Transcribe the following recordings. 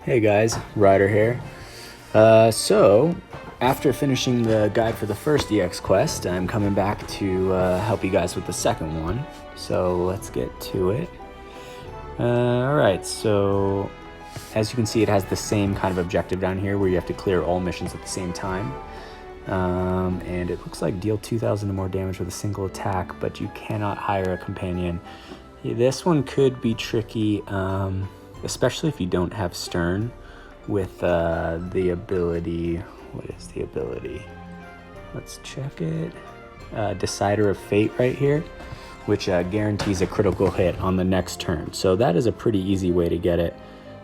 Hey guys, Ryder here. So, after finishing the guide for the first EX quest, I'm coming back to help you guys with the second one. So let's get to it. Alright, so as you can see, it has the same kind of objective down here where you have to clear all missions at the same time. And it looks like deal 2,000 or more damage with a single attack, but you cannot hire a companion. This one could be tricky, especially if you don't have Stern with the ability. What is the ability? Let's check it. Decider of Fate right here, which guarantees a critical hit on the next turn. So that is a pretty easy way to get it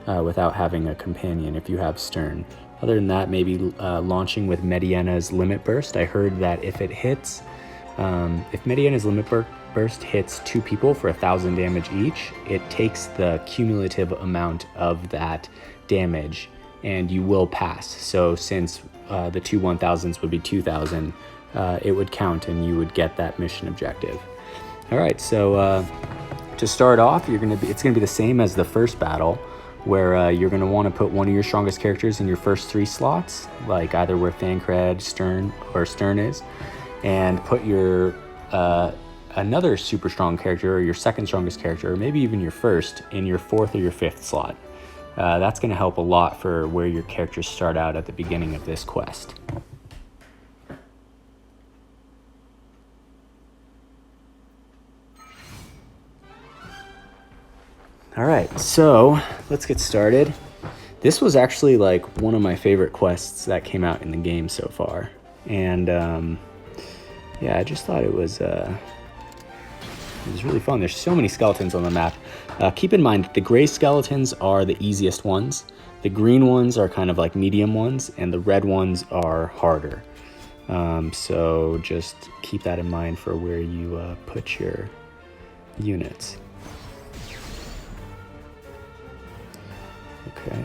without having a companion if you have Stern. Other than that, maybe launching with Mediena's Limit Burst. I heard that if it hits, if Mediena's Limit Burst hits 2 people for 1,000 damage each, it takes the cumulative amount of that damage and you will pass. So since the two 1,000s would be 2,000, it would count and you would get that mission objective. All right, so to start off, it's gonna be the same as the first battle, where you're gonna want to put one of your strongest characters in your first 3 slots, like either where Thancred, Stern is, and put your another super strong character or your second strongest character, or maybe even your first, in your 4th or your 5th slot. That's going to help a lot for where your characters start out at the beginning of this quest. All right, so let's get started. This was actually like one of my favorite quests that came out in the game so far. And yeah, I just thought it was really fun. There's so many skeletons on the map. Keep in mind, the gray skeletons are the easiest ones. The green ones are kind of like medium ones, and the red ones are harder. So just keep that in mind for where you put your units. Okay.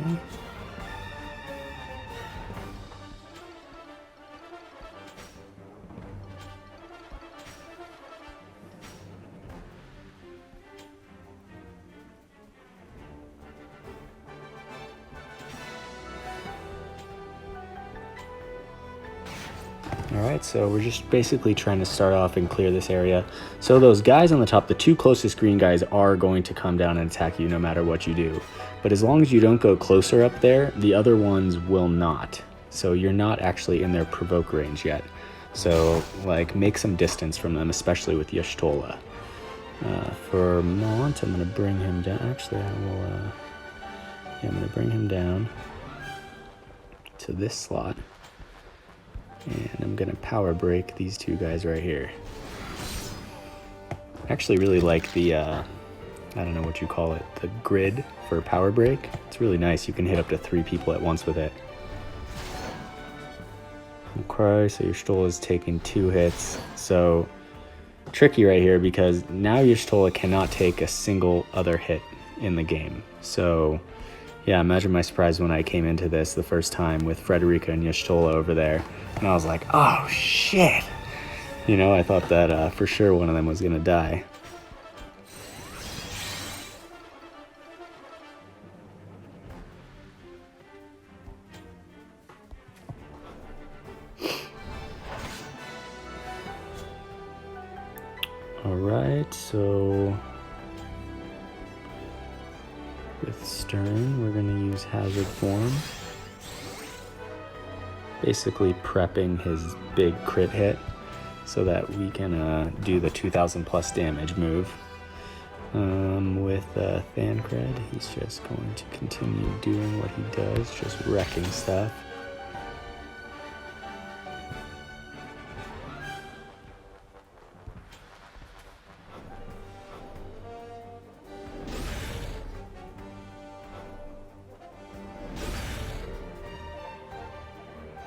Alright, so we're just basically trying to start off and clear this area. So those guys on the top, the 2 closest green guys, are going to come down and attack you no matter what you do. But as long as you don't go closer up there, the other ones will not. So you're not actually in their provoke range yet. So like, make some distance from them, especially with Y'shtola. For Mont, I'm going to bring him down. Actually, I'm going to bring him down to this slot. And I'm gonna power break these 2 guys right here. I actually really like the, I don't know what you call it, the grid for power break. It's really nice. You can hit up to 3 people at once with it. Okay, so Y'shtola is taking 2 hits. So tricky right here, because now Y'shtola cannot take a single other hit in the game. So yeah, imagine my surprise when I came into this the first time with Frederica and Y'shtola over there. And I was like, oh shit! You know, I thought that for sure one of them was gonna die. Alright, so with Stern, we're gonna use Hazard Form. Basically prepping his big crit hit so that we can do the 2,000 plus damage move. With Thancred, he's just going to continue doing what he does, just wrecking stuff.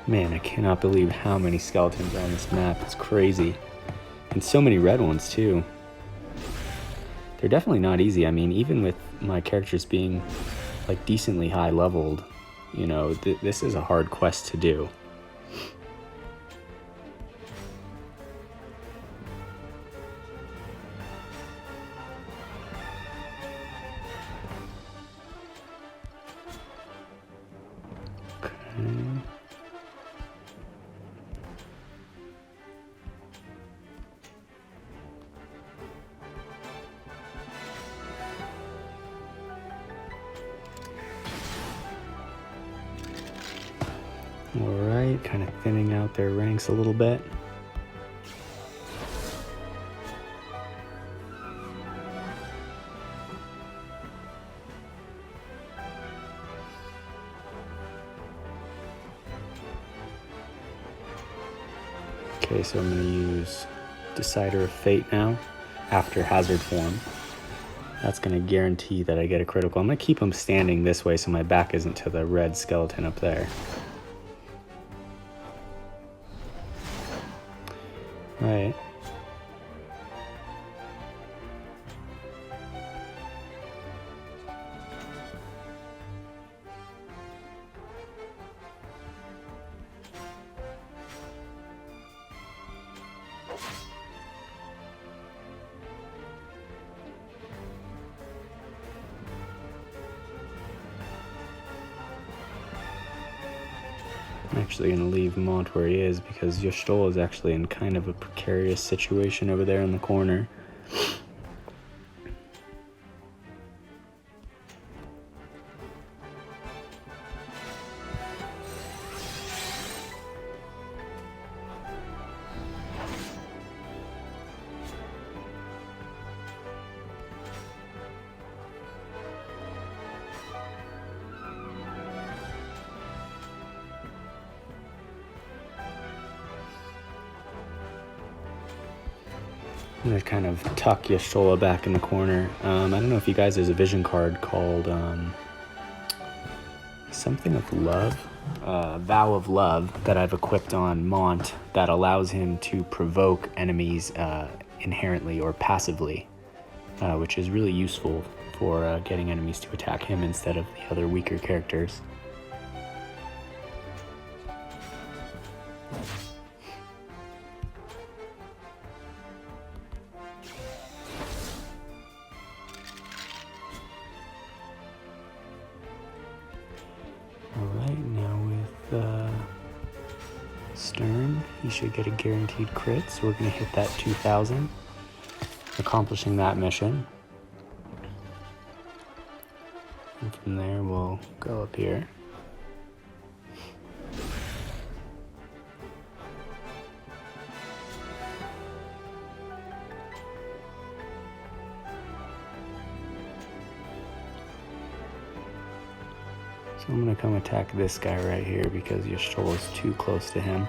Man, I cannot believe how many skeletons are on this map. It's crazy. And so many red ones, too. They're definitely not easy. I mean, even with my characters being, like, decently high leveled, you know, this is a hard quest to do. Alright, kind of thinning out their ranks a little bit. Okay, so I'm going to use Decider of Fate now, after Hazard Form. That's going to guarantee that I get a critical. I'm going to keep him standing this way so my back isn't to the red skeleton up there. Right. I'm actually going to leave Mont where he is because Yostol is actually in kind of a precarious situation over there in the corner. I'm going to kind of tuck Yashola back in the corner. I don't know if you guys, there's a vision card called something of love, Vow of Love, that I've equipped on Mont that allows him to provoke enemies inherently or passively, which is really useful for getting enemies to attack him instead of the other weaker characters. Alright, now with Stern, he should get a guaranteed crit, so we're going to hit that 2,000, accomplishing that mission. And from there, we'll go up here. So I'm going to come attack this guy right here because Yashol is too close to him.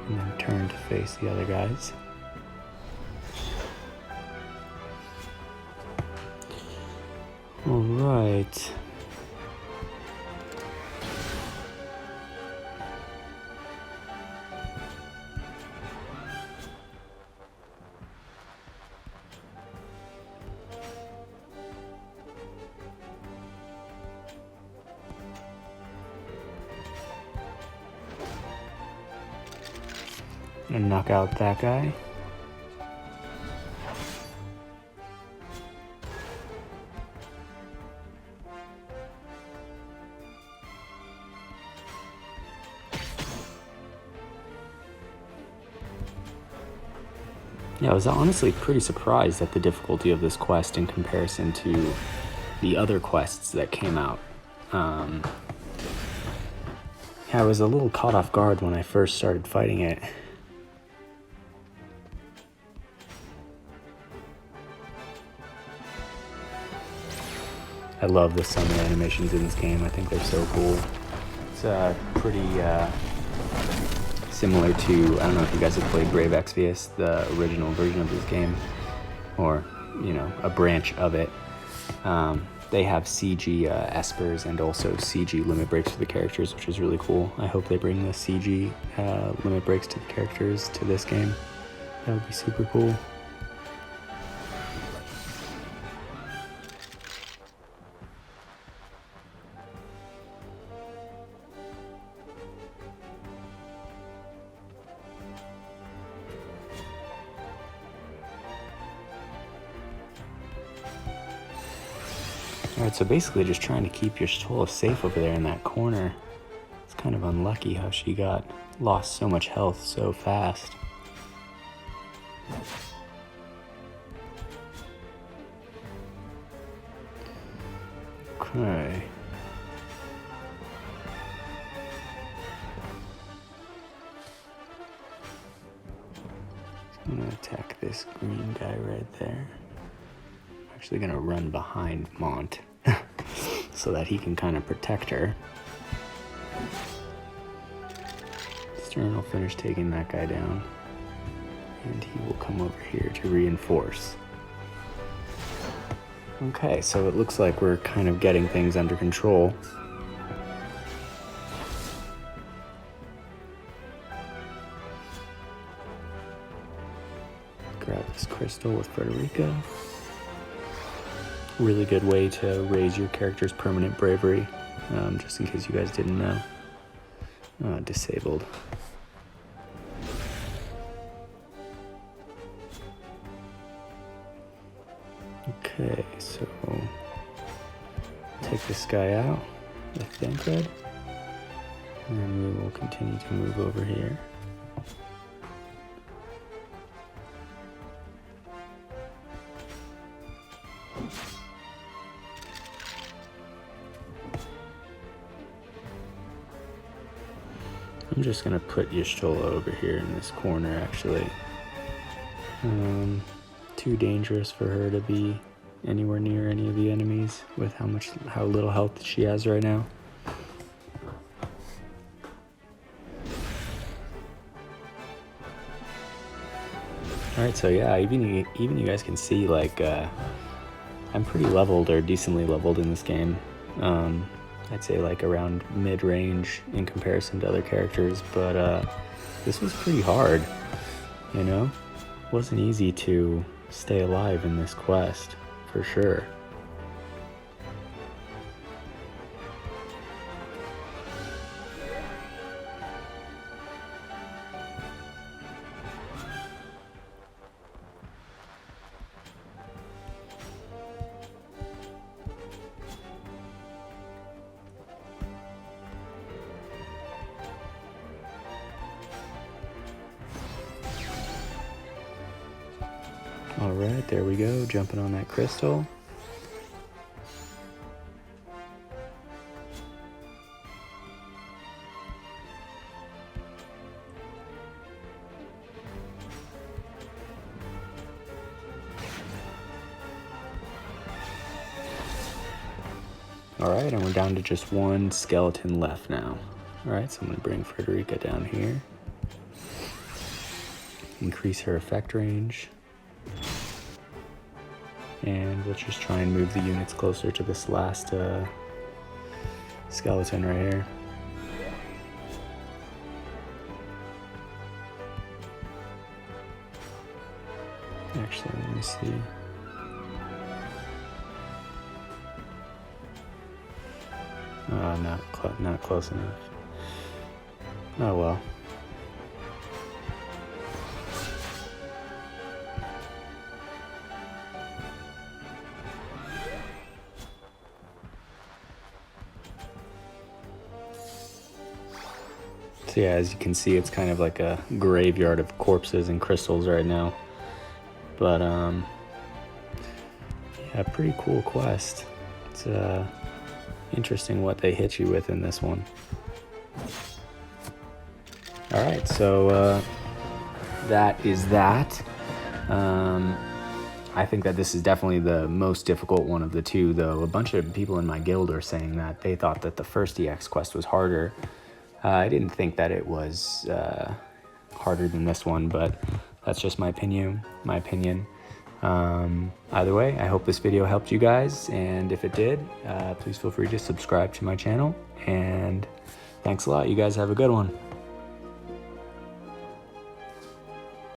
And then turn to face the other guys. Alright. Gonna knock out that guy. Yeah, I was honestly pretty surprised at the difficulty of this quest in comparison to the other quests that came out. Yeah, I was a little caught off guard when I first started fighting it. I love the summon animations in this game. I think they're so cool. It's pretty similar to, I don't know if you guys have played Brave Exvius, the original version of this game, or, you know, a branch of it. They have CG espers and also CG limit breaks for the characters, which is really cool. I hope they bring the CG limit breaks to the characters to this game. That would be super cool. Alright, so basically just trying to keep your soul safe over there in that corner. It's kind of unlucky how she lost so much health so fast. Okay. attack this green guy right there. I'm actually gonna run behind Mont so that he can kind of protect her. Stern will finish taking that guy down, and he will come over here to reinforce. Okay, so it looks like we're kind of getting things under control. Grab this crystal with Frederica. Really good way to raise your character's permanent bravery, just in case you guys didn't know. Disabled. Okay, so take this guy out with Thancred, and we will continue to move over here. I'm just gonna put Y'shtola over here in this corner, actually. Too dangerous for her to be anywhere near any of the enemies with how little health she has right now. Alright, so yeah, even you guys can see, like, I'm pretty leveled, or decently leveled in this game. I'd say like around mid-range in comparison to other characters, but this was pretty hard, you know? It wasn't easy to stay alive in this quest, for sure. All right, there we go, jumping on that crystal. All right, and we're down to just one skeleton left now. All right, so I'm gonna bring Frederica down here. Increase her effect range. And we'll just try and move the units closer to this last skeleton right here. Actually, let me see. Oh, not close enough. Oh well. So yeah, as you can see, it's kind of like a graveyard of corpses and crystals right now. But yeah, pretty cool quest. It's interesting what they hit you with in this one. All right, so that is that. I think that this is definitely the most difficult one of the two, though. A bunch of people in my guild are saying that they thought that the first EX quest was harder. I didn't think that it was harder than this one, but that's just my opinion. Either way, I hope this video helped you guys, and if it did, please feel free to subscribe to my channel, and thanks a lot. You guys have a good one.